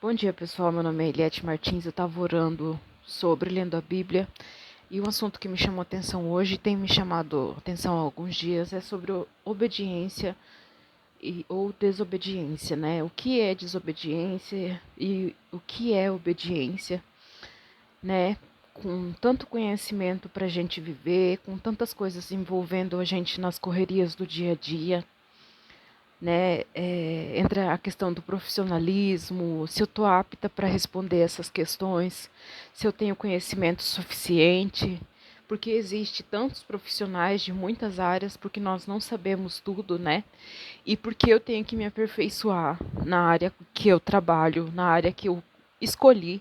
Bom dia, pessoal. Meu nome é Eliette Martins. Eu estava orando lendo a Bíblia. E um assunto que me chamou atenção hoje, tem me chamado atenção há alguns dias, é sobre obediência ou desobediência, né? O que é desobediência e o que é obediência, né? Com tanto conhecimento para a gente viver, com tantas coisas envolvendo a gente nas correrias do dia a dia, né? Entra a questão do profissionalismo, se eu estou apta para responder essas questões, se eu tenho conhecimento suficiente, porque existe tantos profissionais de muitas áreas, porque nós não sabemos tudo, né? E porque eu tenho que me aperfeiçoar na área que eu trabalho, na área que eu escolhi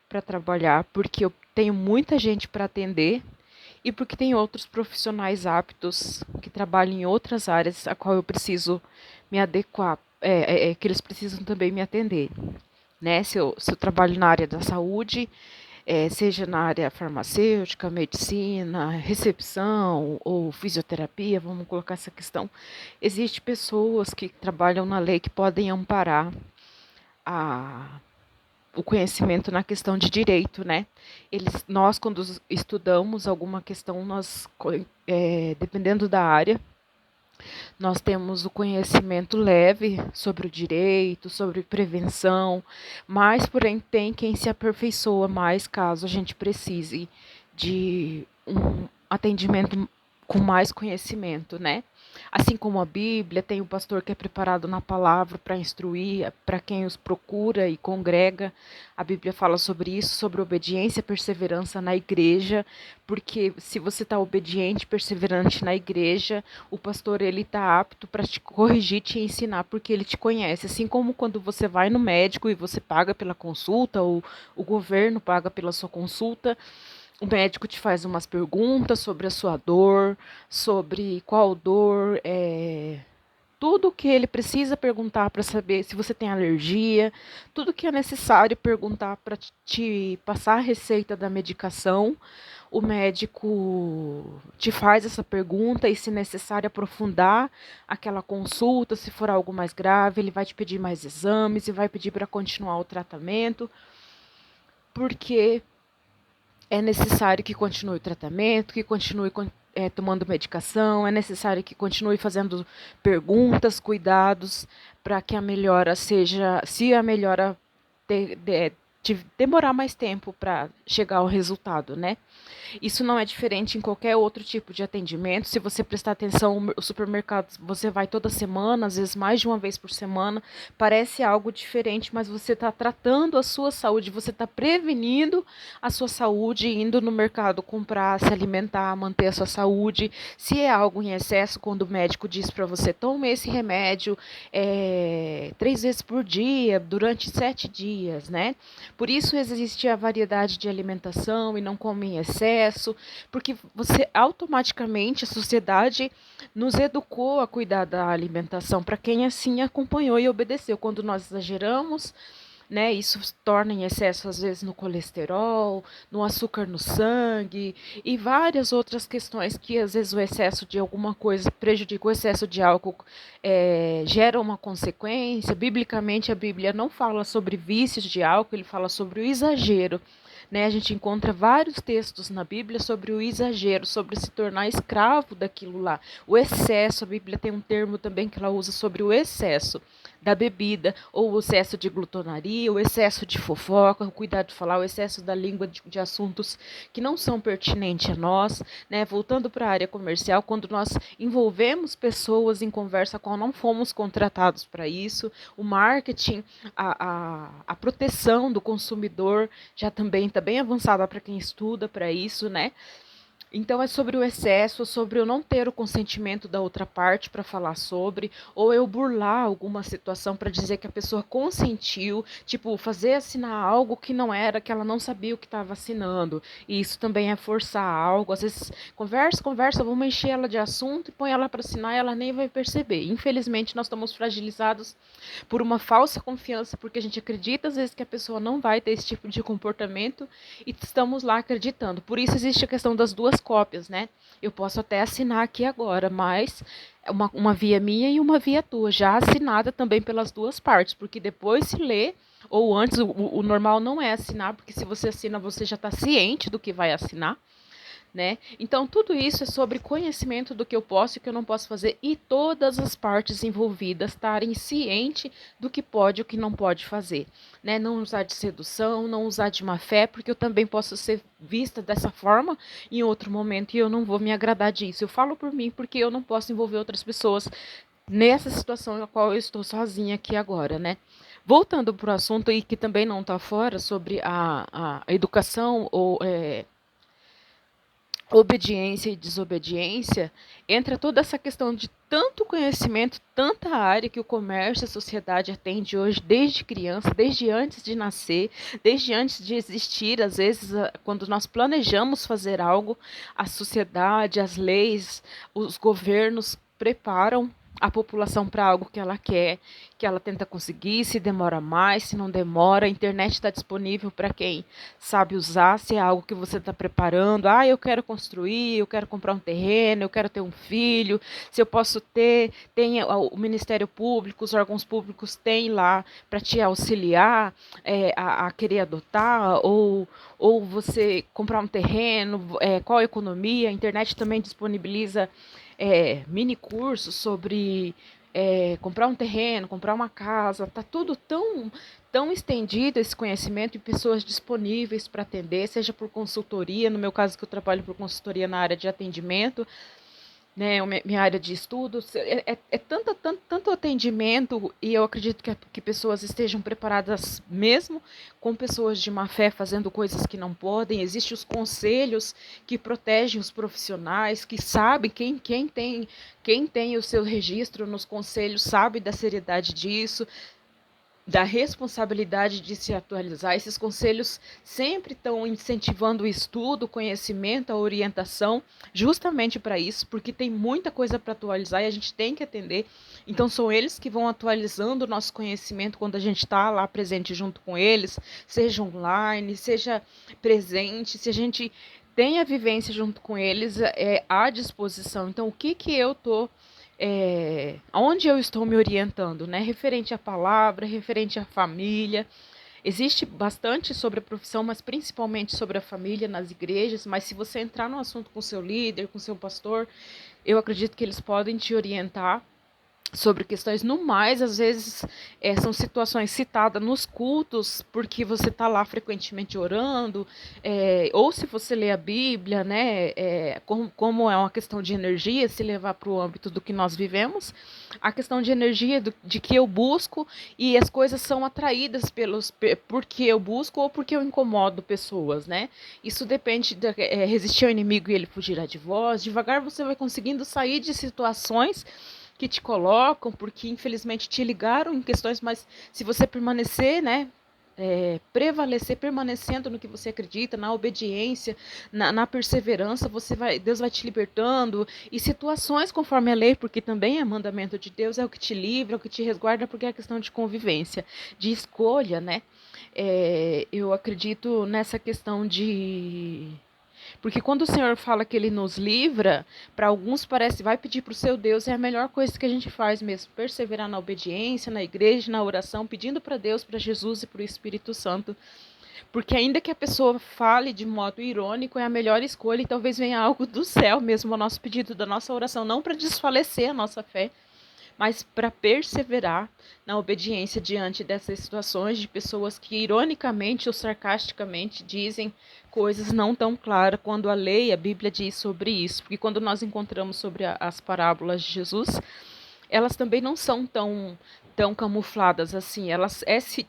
para trabalhar, porque eu tenho muita gente para atender e porque tem outros profissionais aptos que trabalham em outras áreas a qual eu preciso me adequar, que eles precisam também me atender, né? Se eu trabalho na área da saúde, seja na área farmacêutica, medicina, recepção ou fisioterapia, vamos colocar essa questão, existem pessoas que trabalham na lei que podem amparar a o conhecimento na questão de direito, né? Nós, quando estudamos alguma questão, dependendo da área, nós temos o conhecimento leve sobre o direito, sobre prevenção, mas, porém, tem quem se aperfeiçoa mais caso a gente precise de um atendimento com mais conhecimento, né? Assim como a Bíblia, tem o pastor que é preparado na palavra para instruir, para quem os procura e congrega. A Bíblia fala sobre isso, sobre obediência e perseverança na igreja, porque se você está obediente, perseverante na igreja, o pastor ele está apto para te corrigir, te ensinar, porque ele te conhece. Assim como quando você vai no médico e você paga pela consulta, ou o governo paga pela sua consulta, o médico te faz umas perguntas sobre a sua dor, sobre qual dor tudo que ele precisa perguntar para saber se você tem alergia, tudo que é necessário perguntar para te passar a receita da medicação. O médico te faz essa pergunta e, se necessário, aprofundar aquela consulta, se for algo mais grave, ele vai te pedir mais exames e vai pedir para continuar o tratamento, porque é necessário que continue o tratamento, que continue tomando medicação, é necessário que continue fazendo perguntas, cuidados, para que a melhora seja, se a melhora demorar mais tempo para chegar ao resultado, né? Isso não é diferente em qualquer outro tipo de atendimento. Se você prestar atenção, o supermercado você vai toda semana, às vezes mais de uma vez por semana, parece algo diferente, mas você está tratando a sua saúde, você está prevenindo a sua saúde, indo no mercado comprar, se alimentar, manter a sua saúde. Se é algo em excesso, quando o médico diz para você, tome esse remédio 3 vezes por dia, durante 7 dias, né? Por isso existe a variedade de alimentação e não come em excesso, porque você automaticamente, a sociedade nos educou a cuidar da alimentação, para quem assim acompanhou e obedeceu. Quando nós exageramos, né, isso torna em excesso, às vezes, no colesterol, no açúcar no sangue e várias outras questões que, às vezes, o excesso de alguma coisa prejudica. O excesso de álcool gera uma consequência. Biblicamente, a Bíblia não fala sobre vícios de álcool, ele fala sobre o exagero. Né, a gente encontra vários textos na Bíblia sobre o exagero, sobre se tornar escravo daquilo lá. O excesso, a Bíblia tem um termo também que ela usa sobre o excesso da bebida, ou o excesso de glutonaria, o excesso de fofoca, o cuidado de falar, o excesso da língua de assuntos que não são pertinentes a nós, né? Voltando para a área comercial, quando nós envolvemos pessoas em conversa com qual não fomos contratados para isso, o marketing, a proteção do consumidor já também está bem avançada para quem estuda para isso, né? Então é sobre o excesso, sobre eu não ter o consentimento da outra parte para falar sobre, ou eu burlar alguma situação para dizer que a pessoa consentiu, tipo, fazer assinar algo que não era, que ela não sabia o que estava assinando. E isso também é forçar algo. Às vezes, conversa, vamos encher ela de assunto e põe ela para assinar e ela nem vai perceber. Infelizmente, nós estamos fragilizados por uma falsa confiança, porque a gente acredita às vezes que a pessoa não vai ter esse tipo de comportamento e estamos lá acreditando. Por isso existe a questão das duas cópias, né? Eu posso até assinar aqui agora, mas uma via minha e uma via tua, já assinada também pelas duas partes, porque depois se lê ou antes, o normal não é assinar, porque se você assina, você já está ciente do que vai assinar, né? Então, tudo isso é sobre conhecimento do que eu posso e o que eu não posso fazer, e todas as partes envolvidas estarem cientes do que pode e o que não pode fazer, né? Não usar de sedução, não usar de má fé, porque eu também posso ser vista dessa forma em outro momento e eu não vou me agradar disso. Eu falo por mim porque eu não posso envolver outras pessoas nessa situação na qual eu estou sozinha aqui agora, né? Voltando para o assunto, e que também não está fora, sobre a educação ou obediência e desobediência, entra toda essa questão de tanto conhecimento, tanta área que o comércio e a sociedade atende hoje, desde criança, desde antes de nascer, desde antes de existir. Às vezes, quando nós planejamos fazer algo, a sociedade, as leis, os governos preparam a população para algo que ela quer, que ela tenta conseguir. Se demora mais, se não demora, a internet está disponível para quem sabe usar. Se é algo que você está preparando, eu quero construir, eu quero comprar um terreno, eu quero ter um filho, se eu posso ter, tem o Ministério Público, os órgãos públicos têm lá para te auxiliar a querer adotar, ou você comprar um terreno, qual a economia. A internet também disponibiliza mini cursos sobre comprar um terreno, comprar uma casa. Está tudo tão estendido esse conhecimento, e pessoas disponíveis para atender, seja por consultoria, no meu caso que eu trabalho por consultoria na área de atendimento, né, minha área de estudos, tanto atendimento, e eu acredito que pessoas estejam preparadas mesmo com pessoas de má fé fazendo coisas que não podem. Existem os conselhos que protegem os profissionais, que sabem, quem tem o seu registro nos conselhos sabe da seriedade disso, da responsabilidade de se atualizar. Esses conselhos sempre estão incentivando o estudo, o conhecimento, a orientação, justamente para isso, porque tem muita coisa para atualizar e a gente tem que atender. Então, são eles que vão atualizando o nosso conhecimento quando a gente está lá presente junto com eles, seja online, seja presente, se a gente tem a vivência junto com eles à disposição. Então, o que eu estou onde eu estou me orientando, né? Referente à palavra, referente à família. Existe bastante sobre a profissão, mas principalmente sobre a família nas igrejas. Mas se você entrar no assunto com seu líder, com seu pastor, eu acredito que eles podem te orientar sobre questões. No mais, às vezes são situações citadas nos cultos, porque você está lá frequentemente orando, ou se você lê a Bíblia, né, como é uma questão de energia, se levar para o âmbito do que nós vivemos, a questão de energia, de que eu busco, e as coisas são atraídas porque eu busco ou porque eu incomodo pessoas, né? Isso depende resistir ao inimigo e ele fugirá de vós. Devagar você vai conseguindo sair de situações que te colocam, porque infelizmente te ligaram em questões, mas se você permanecer, né, prevalecer, permanecendo no que você acredita, na obediência, na perseverança, Deus vai te libertando. E situações conforme a lei, porque também é mandamento de Deus, é o que te livra, é o que te resguarda, porque é questão de convivência, de escolha, né? Eu acredito nessa questão de... Porque quando o Senhor fala que Ele nos livra, para alguns parece, vai pedir para o seu Deus, é a melhor coisa que a gente faz mesmo, perseverar na obediência, na igreja, na oração, pedindo para Deus, para Jesus e para o Espírito Santo. Porque ainda que a pessoa fale de modo irônico, é a melhor escolha, e talvez venha algo do céu mesmo, o nosso pedido, da nossa oração, não para desfalecer a nossa fé, mas para perseverar na obediência diante dessas situações de pessoas que ironicamente ou sarcasticamente dizem coisas não tão claras, quando a lei, a Bíblia diz sobre isso. Porque quando nós encontramos sobre as parábolas de Jesus, elas também não são tão camufladas assim. Elas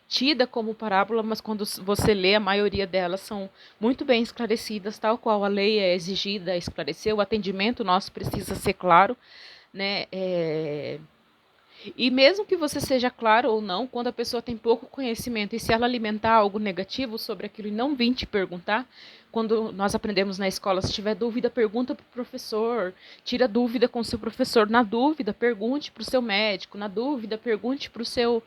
tida como parábola, mas quando você lê, a maioria delas são muito bem esclarecidas, tal qual a lei é exigida a esclarecer. O atendimento nosso precisa ser claro, né? E mesmo que você seja claro ou não, quando a pessoa tem pouco conhecimento, e se ela alimentar algo negativo sobre aquilo e não vir te perguntar, quando nós aprendemos na escola, se tiver dúvida, pergunta para o professor, tira dúvida com o seu professor. Na dúvida, pergunte para o seu médico. Na dúvida, pergunte para o seu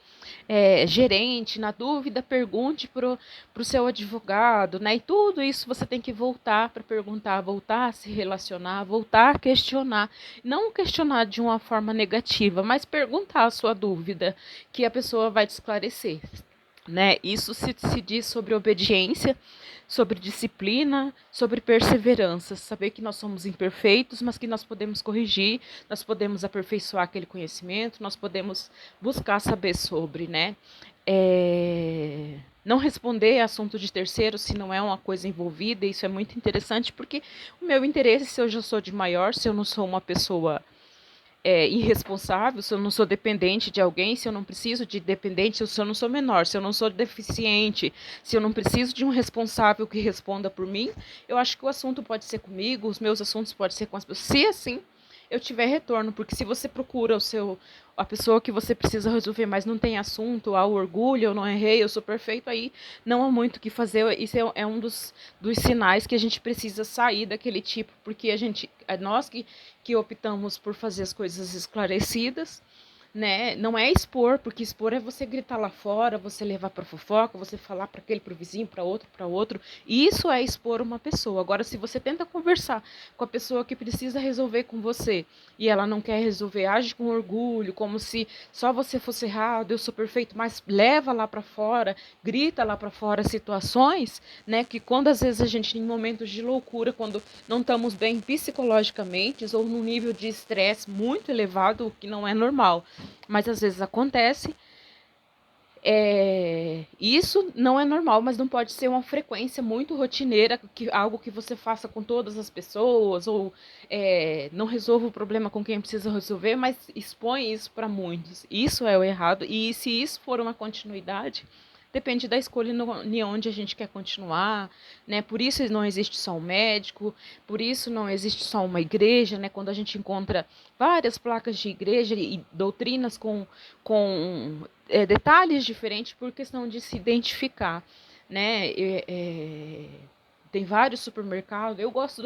gerente. Na dúvida, pergunte para o seu advogado, né? E tudo isso você tem que voltar para perguntar, voltar a se relacionar, voltar a questionar. Não questionar de uma forma negativa, mas perguntar a sua dúvida, que a pessoa vai te esclarecer. né? Isso se diz sobre obediência, sobre disciplina, sobre perseverança, saber que nós somos imperfeitos, mas que nós podemos corrigir, nós podemos aperfeiçoar aquele conhecimento, nós podemos buscar saber sobre, né? Não responder assunto de terceiro se não é uma coisa envolvida, isso é muito interessante, porque o meu interesse, se eu já sou de maior, se eu não sou uma pessoa irresponsável, se eu não sou dependente de alguém, se eu não preciso de dependente, se eu não sou menor, se eu não sou deficiente, se eu não preciso de um responsável que responda por mim, eu acho que o assunto pode ser comigo, os meus assuntos podem ser com as pessoas, se assim eu tiver retorno, porque se você procura a pessoa que você precisa resolver, mas não tem assunto, há o orgulho, eu não errei, eu sou perfeito, aí não há muito o que fazer. Isso é um dos sinais que a gente precisa sair daquele tipo, porque nós que optamos por fazer as coisas esclarecidas, né? Não é expor, porque expor é você gritar lá fora, você levar para fofoca, você falar para aquele, para o vizinho, para outro, para outro. Isso é expor uma pessoa. Agora, se você tenta conversar com a pessoa que precisa resolver com você e ela não quer resolver, age com orgulho, como se só você fosse errado, eu sou perfeito, mas leva lá para fora, grita lá para fora situações, né? Que quando às vezes a gente em momentos de loucura, quando não estamos bem psicologicamente ou num nível de estresse muito elevado, o que não é normal, mas às vezes acontece. Isso não é normal, mas não pode ser uma frequência muito rotineira, algo que você faça com todas as pessoas, ou não resolva o problema com quem precisa resolver, mas expõe isso para muitos. Isso é o errado, e se isso for uma continuidade, depende da escolha em onde a gente quer continuar, né? Por isso não existe só um médico, por isso não existe só uma igreja, né? Quando a gente encontra várias placas de igreja e doutrinas com detalhes diferentes por questão de se identificar, né? Tem vários supermercados. Eu gosto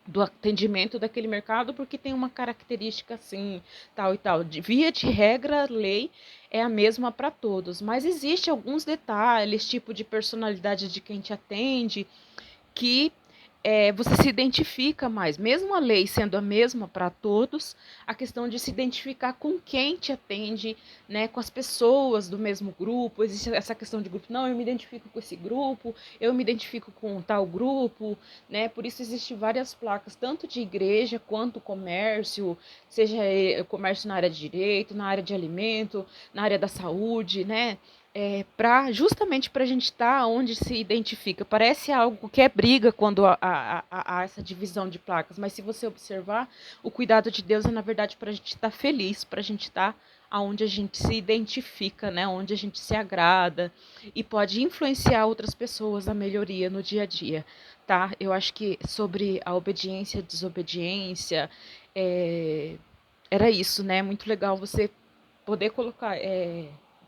do atendimento daquele mercado porque tem uma característica assim, tal e tal. Via de regra, lei é a mesma para todos, mas existe alguns detalhes, tipo de personalidade de quem te atende, que você se identifica mais, mesmo a lei sendo a mesma para todos, a questão de se identificar com quem te atende, né, com as pessoas do mesmo grupo, existe essa questão de grupo, não, eu me identifico com esse grupo, eu me identifico com tal grupo, né, por isso existem várias placas, tanto de igreja quanto comércio, seja comércio na área de direito, na área de alimento, na área da saúde, né, justamente para a gente estar onde se identifica. Parece algo que é briga quando há essa divisão de placas, mas se você observar, o cuidado de Deus é, na verdade, para a gente estar feliz, para a gente estar onde a gente se identifica, né? Onde a gente se agrada e pode influenciar outras pessoas a melhoria no dia a dia, tá? Eu acho que sobre a obediência e desobediência, era isso, né? Muito legal você poder colocar,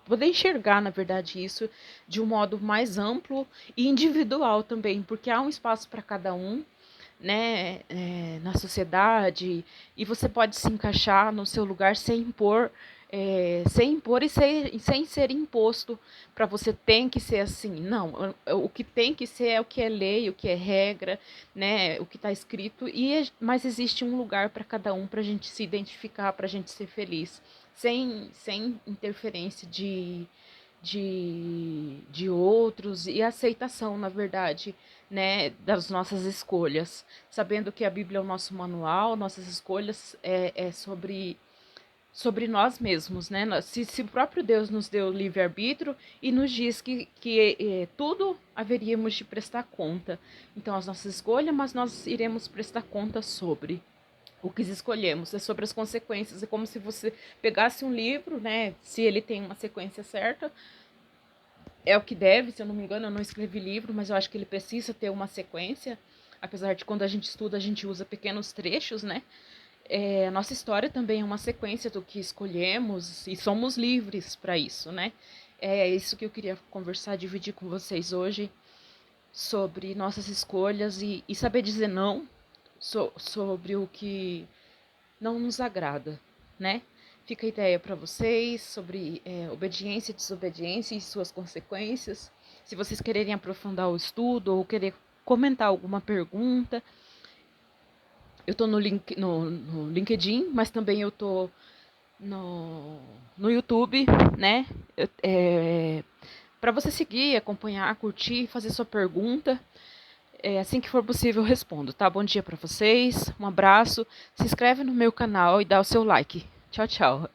poder enxergar, na verdade, isso de um modo mais amplo e individual também, porque há um espaço para cada um, né, na sociedade, e você pode se encaixar no seu lugar sem impor e sem ser imposto para você tem que ser assim. Não, o que tem que ser é o que é lei, o que é regra, né, o que está escrito, mas existe um lugar para cada um para a gente se identificar, para a gente ser feliz, sem interferência de outros e aceitação, na verdade, né, das nossas escolhas, sabendo que a Bíblia é o nosso manual, nossas escolhas é sobre nós mesmos, né? Se o próprio Deus nos deu livre-arbítrio e nos diz que tudo haveríamos de prestar conta. Então, as nossas escolhas, mas nós iremos prestar conta sobre o que escolhemos, é sobre as consequências. É como se você pegasse um livro, né? Se ele tem uma sequência certa, é o que deve, se eu não me engano, eu não escrevi livro, mas eu acho que ele precisa ter uma sequência. Apesar de quando a gente estuda, a gente usa pequenos trechos, né? A nossa história também é uma sequência do que escolhemos e somos livres para isso, né? É isso que eu queria conversar, dividir com vocês hoje sobre nossas escolhas e saber dizer não sobre o que não nos agrada, né? Fica a ideia para vocês sobre obediência e desobediência e suas consequências. Se vocês quererem aprofundar o estudo ou querer comentar alguma pergunta, eu estou no LinkedIn, mas também eu estou no YouTube, né? Para você seguir, acompanhar, curtir, fazer sua pergunta. Assim que for possível, eu respondo, tá? Bom dia para vocês, um abraço, se inscreve no meu canal e dá o seu like. Tchau, tchau.